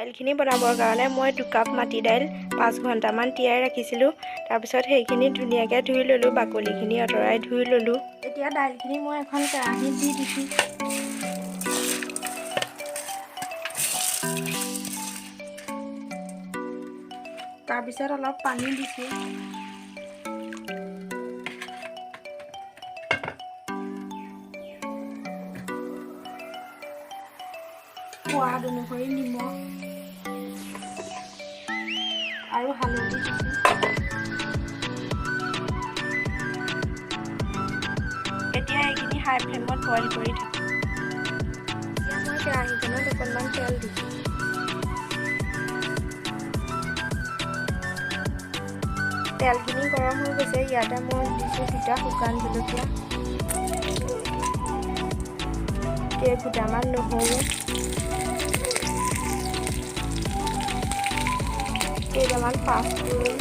দাইলখিনি বনাবৰ কাৰণে মই 2 কাপ মাটি দাইল 5 ঘণ্টামান তিয়াই ৰাখিছিলোঁ। তাৰপিছত সেইখিনি ধুনীয়াকৈ ধুই ল'লোঁ, বাকলিখিনি আঁতৰাই ধুই ল'লোঁ। এতিয়া দাইলখিনি মই এখন কেৰাহীত দি দিছোঁ। তাৰপিছত অলপ পানী দিছোঁ। সোৱাদ অনুসৰি নিমখ আৰু হালধি দিছোঁ। এতিয়া এইখিনি হাই ফ্লেমত বইল কৰি থাকোঁ। এতিয়া মই কেৰাহীখনত অকণমান তেল দিছোঁ। তেলখিনি গৰম হৈ গৈছে। ইয়াতে মই দিছোঁ 2টা শুকান জলকীয়া, কেইফুটামান নহৰু, কেইটামান পাঁচফোৰণ,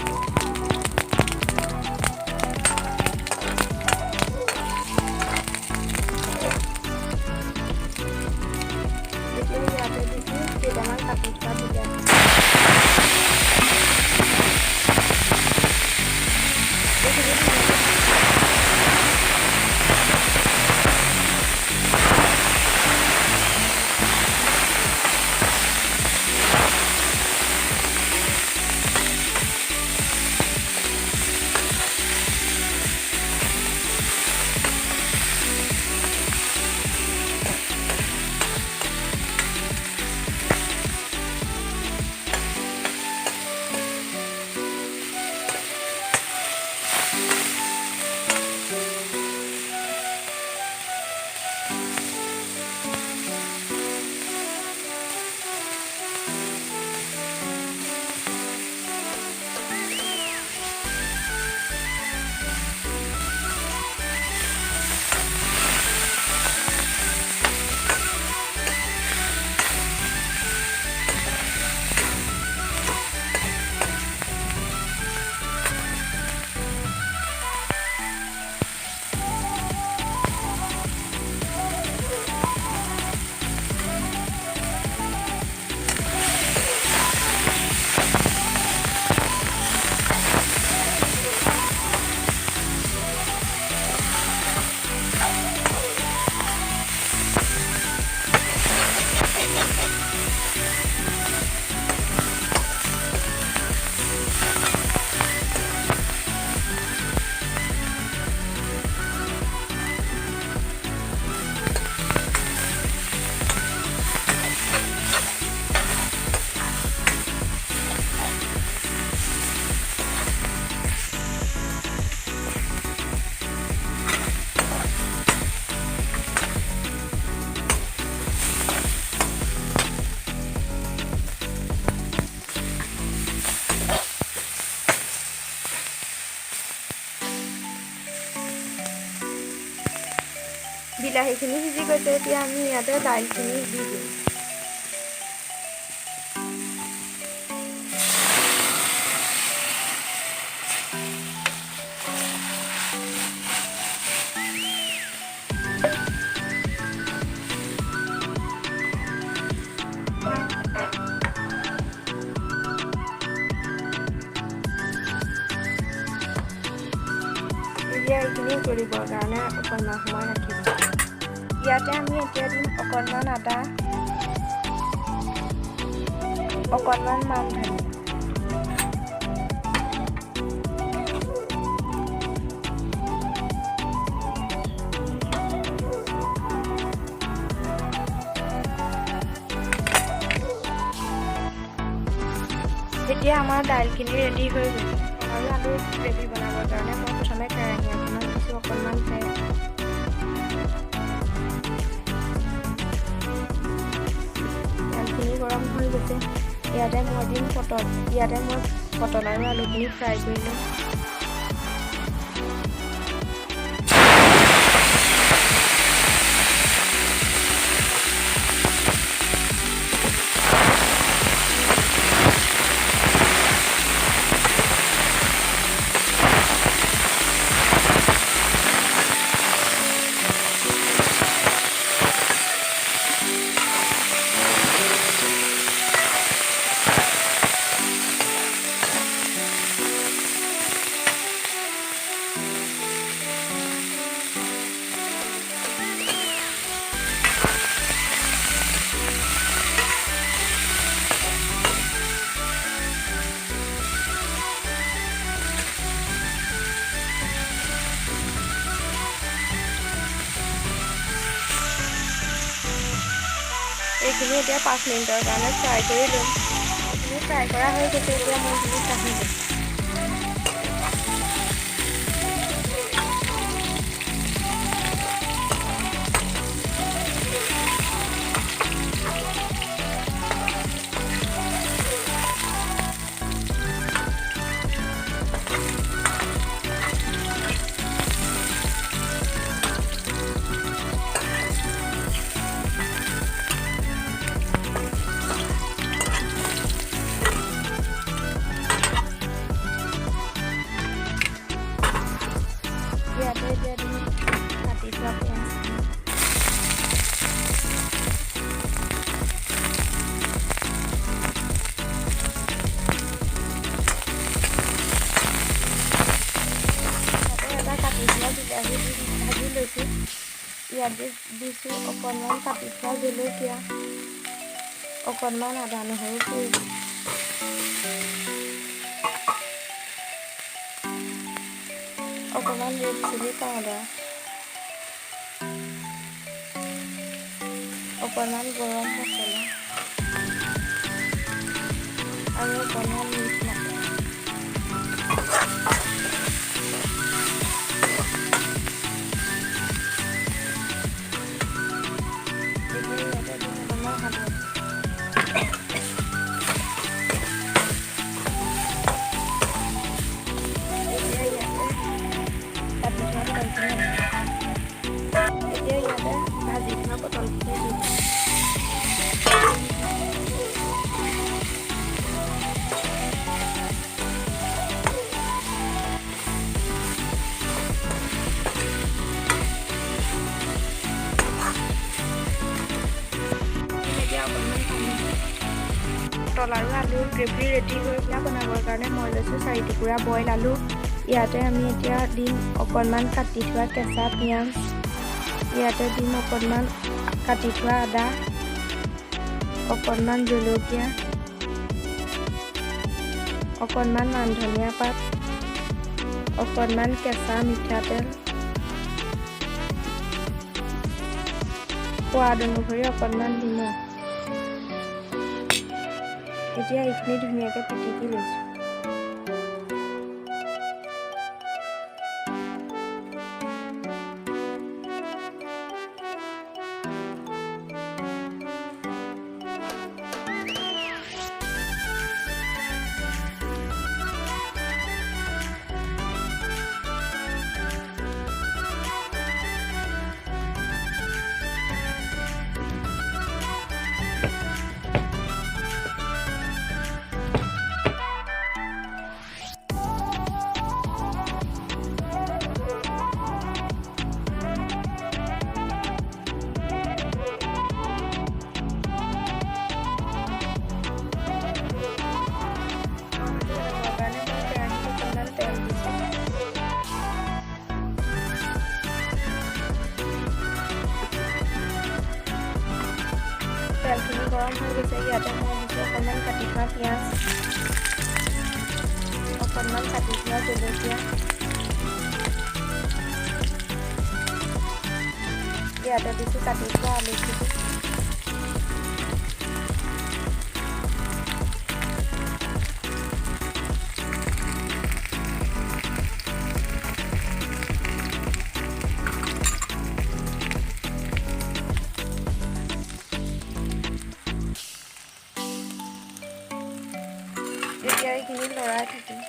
এতিয়া ইয়াতে দিছোঁ কেইটামান কাটি থোৱা বিলাহী। বিলাহীখিনি সিজি গৈছে। এতিয়া আমি ইয়াতে দাইলখিনি দি দিম। এতিয়া এইখিনি কৰিবৰ কাৰণে অকণমান সময় ৰাখিম। ইয়াতে আমি এতিয়া দিম অকণমান আদা, অকণমান মান ধনিয়া, এতিয়া আমাৰ দাইলখিনি ৰেডি হৈ গৈছে। আৰু আলু গ্ৰেভি বনাবৰ কাৰণে মই প্ৰথমে কেৰাহী এখনত দিছোঁ অকণমান তেল। তেলখিনি গৰম হৈ গৈছে। ইয়াতে মই দিম পটল। ইয়াতে মই পটল আৰু আলুখিনি ফ্ৰাই কৰি লওঁ। এইখিনি এতিয়া 5 মিনিটৰ কাৰণে ফ্ৰাই কৰি ল'ম। এইখিনি ফ্ৰাই কৰা হৈ গৈছে, এতিয়া মই এইখিনি কাঢ়ি দিম। ইয়াতে এতিয়া দিম কাটি থোৱা পিঁয়াজ। এটা কাটি থোৱা বিলাহী দি ভাজি লৈছোঁ। ইয়াতে দিছোঁ অকণমান কাটি থোৱা জলকীয়া, অকণমান আদা নহৰু পেষ্ট, অকণমান ৰেড চিলি পাউডাৰ, অকণমান গৰম মছলা আৰু অকণমান মিট মছলা। এতিয়া ইয়াতে দিম অকণমান হালধি। এতিয়া ইয়াতে কাটি থোৱা পটলখিনি এতিয়া ইয়াতে ভাজি থোৱা পটলখিনি দিম। এতিয়া অকণমান পানী পটল আৰু আলুৰ গ্ৰেভি ৰেডি কৰি পেলাই বনাবৰ কাৰণে মই লৈছোঁ 4 টুকুৰা বইল আলু। ইয়াতে আমি এতিয়া দিম অকণমান কাটি থোৱা কেঁচা পিঁয়াজ, ইয়াতে দিম অকণমান কাটি থোৱা আদা, অকণমান জলকীয়া, অকণমান মান ধনিয়া পাত, অকণমান কেঁচা মিঠাতেল, সোৱাদ অনুসৰি অকণমান নিমখ। এতিয়া এইখিনি ধুনীয়াকৈ পিটিকি লৈছোঁ। তেলখিনি গৰম হৈ গৈছে। ইয়াতে মই দিছোঁ অকণমান কাটি থোৱা পিঁয়াজ, অকণমান কাটি থোৱা জলকীয়া, ইয়াতে দিছোঁ কাটি থোৱা আলুখিনি। এতিয়া এইখিনি লৰাই থাকিম।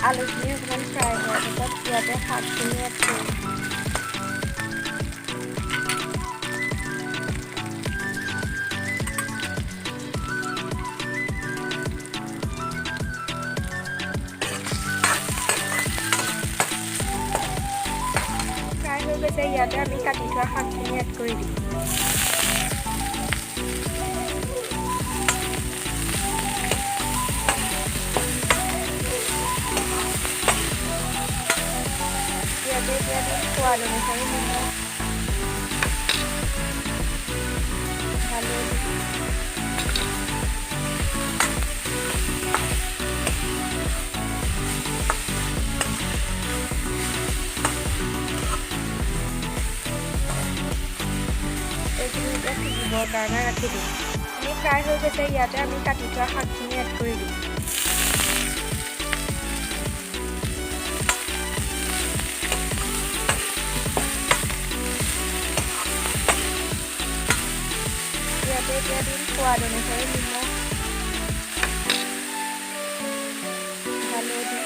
আলুখিনি অকণমান ফ্ৰাই হোৱাৰ পিছত ইয়াতে শাকখিনি এড কৰিম। ফ্ৰাই হৈ গৈছে, ইয়াতে আমি কাটি থোৱা শাকখিনি এড কৰি দিম। ইয়াতে এতিয়া দিম সোৱাদ অনুসৰি নিমখ, হালধি, এতিয়া সিজিবৰ কাৰণে ৰাখি দিম আমি ফ্ৰাই হৈ গৈছে ইয়াতে আমি কাটি থোৱা শাকখিনি এড কৰি দিম ইয়াতে এতিয়া দিম সোৱাদ অনুসৰি নিমখ হালধি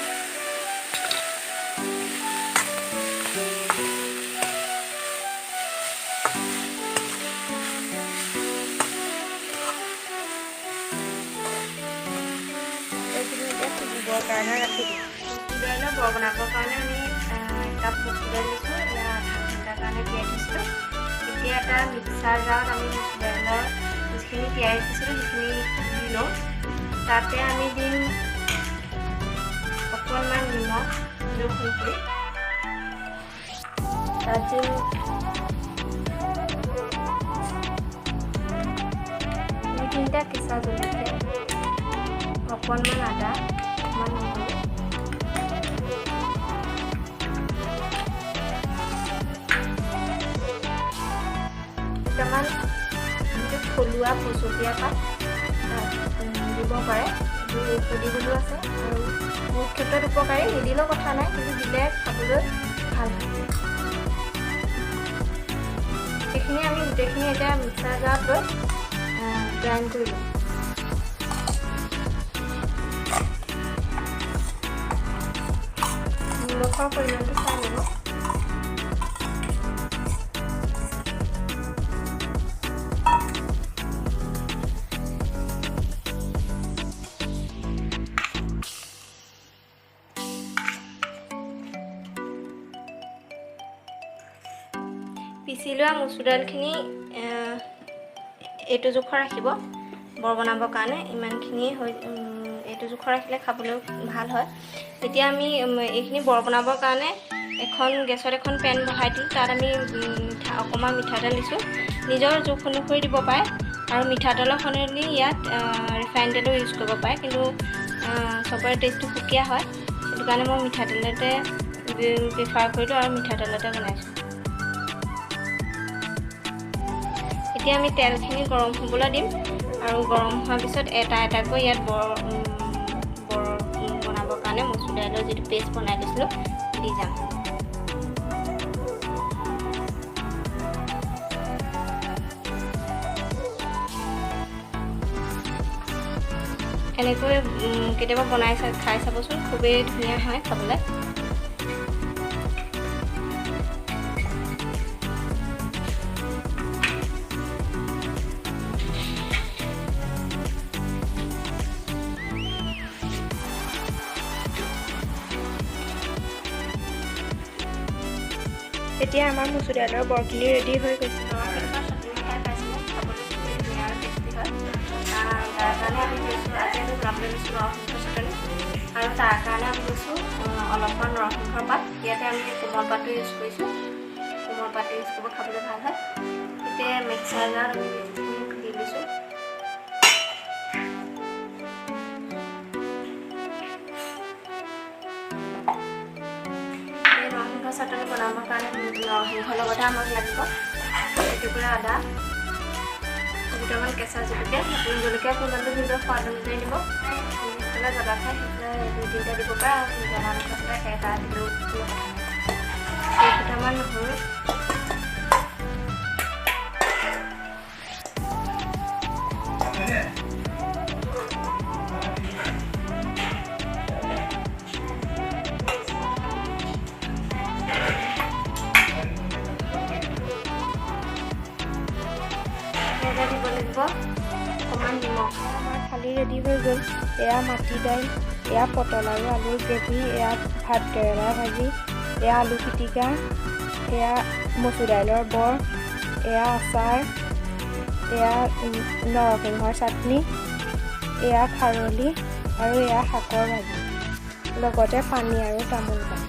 কাৰণে ৰাখি দিম মচুৰ দাইলৰ বৰ বনাবৰ কাৰণে আমি একাপ মচুৰ দাইল লৈছোঁ এয়া আধা ঘণ্টাৰ কাৰণে তিয়াই থৈছিলোঁ এতিয়া এটা মিক্সাৰ জাৰত আমি মচুৰ দাইলৰ যিখিনি তিয়াই ৰাখিছিলোঁ সেইখিনি দি লওঁ তাতে আমি দিম অকণমান নিমখ জোখৰ কৰি তাত দিম 2-3টা কেঁচা জলকীয়া অকণমান আদা কেইটামান থলুৱা পচতীয়া পাত দিব পাৰে দিবলৈও আছে আৰু বহুত ক্ষেত্ৰত উপকাৰী নিদিলেও কথা নাই কিন্তু দিলে খাবলৈ ভাল হয় সেইখিনি আমি গোটেইখিনি এতিয়া মিক্সাৰ জাৰত লৈ গ্ৰাইণ্ড কৰি লওঁ নিমখৰ পৰিমাণটো চাই ল'ব পিচি লোৱা মচুৰ দাইলখিনি এইটো জোখৰ ৰাখিব বৰ বনাবৰ কাৰণে ইমানখিনি হৈ এইটো জোখৰ ৰাখিলে খাবলৈও ভাল হয় এতিয়া আমি এইখিনি বৰ বনাবৰ কাৰণে গেছত এখন পেন বহাই দিওঁ তাত আমি অকণমান মিঠাতেল দিছোঁ নিজৰ জোখ অনুসৰি দিব পাৰে আৰু মিঠাতেলৰ সলনি ইয়াত ৰিফাইন তেলো ইউজ কৰিব পাৰে কিন্তু চবৰে টেষ্টটো সুকীয়া হয় সেইটো কাৰণে মই মিঠাতেলতে প্ৰিফাৰ কৰিলোঁ আৰু মিঠাতেলতে বনাইছোঁ এতিয়া আমি তেলখিনি গৰম হ'বলৈ দিম আৰু গৰম হোৱাৰ পিছত এটা এটাকৈ ইয়াত বৰ বনাবৰ কাৰণে মচুৰ দাইলৰ যিটো পেষ্ট বনাই দিছিলোঁ দি যাম এনেকৈ কেতিয়াবা বনাই খাই চাবচোন খুবেই ধুনীয়া হয় খাবলৈ এতিয়া আমাৰ মচুৰ দাইলৰ বৰখিনি ৰেডি হৈ গৈছে আৰু তাৰ কাৰণে আমি লৈছোঁ অলপমান নৰসিংহৰ পাত ইয়াতে আমি কোমল পাতটো ইউজ কৰিছোঁ কোমল পাতটো ইউজ কৰিব খাবলৈ ভাল হয় এতিয়া মিক্সাৰ জাৰত আমি দি লৈছোঁ চাটনি বনাবৰ কাৰণে নৰসিংহৰ লগতে আমাক লাগিব এটুকুৰা আদা দুটামান কেঁচা জলকীয়া জলকীয়া পৰিমাণটো নিজৰ সোৱাদ অনুযায়ী দিব জ্বলা খাই দুই-তিনিটা দিব পাৰে আৰু জ্বলা নোখোৱা এটা দিলেও কেইটামান নহৰু দিব লাগিব অকণমান নিমখ আমাৰ থালি ৰেডি হৈ গ'ল এয়া মাটি দাইল এয়া পটল আৰু আলুৰ গ্ৰেভি এয়া ভাত কেৰেলাৰ ভাজি এয়া আলু পিটিকা এয়া মচুৰ দাইলৰ বৰ এয়া আচাৰ এয়া নৰসিংহৰ চাটনি এয়া খাৰলি আৰু এয়া শাকৰ ভাজি লগতে পানী আৰু তামোল পাণ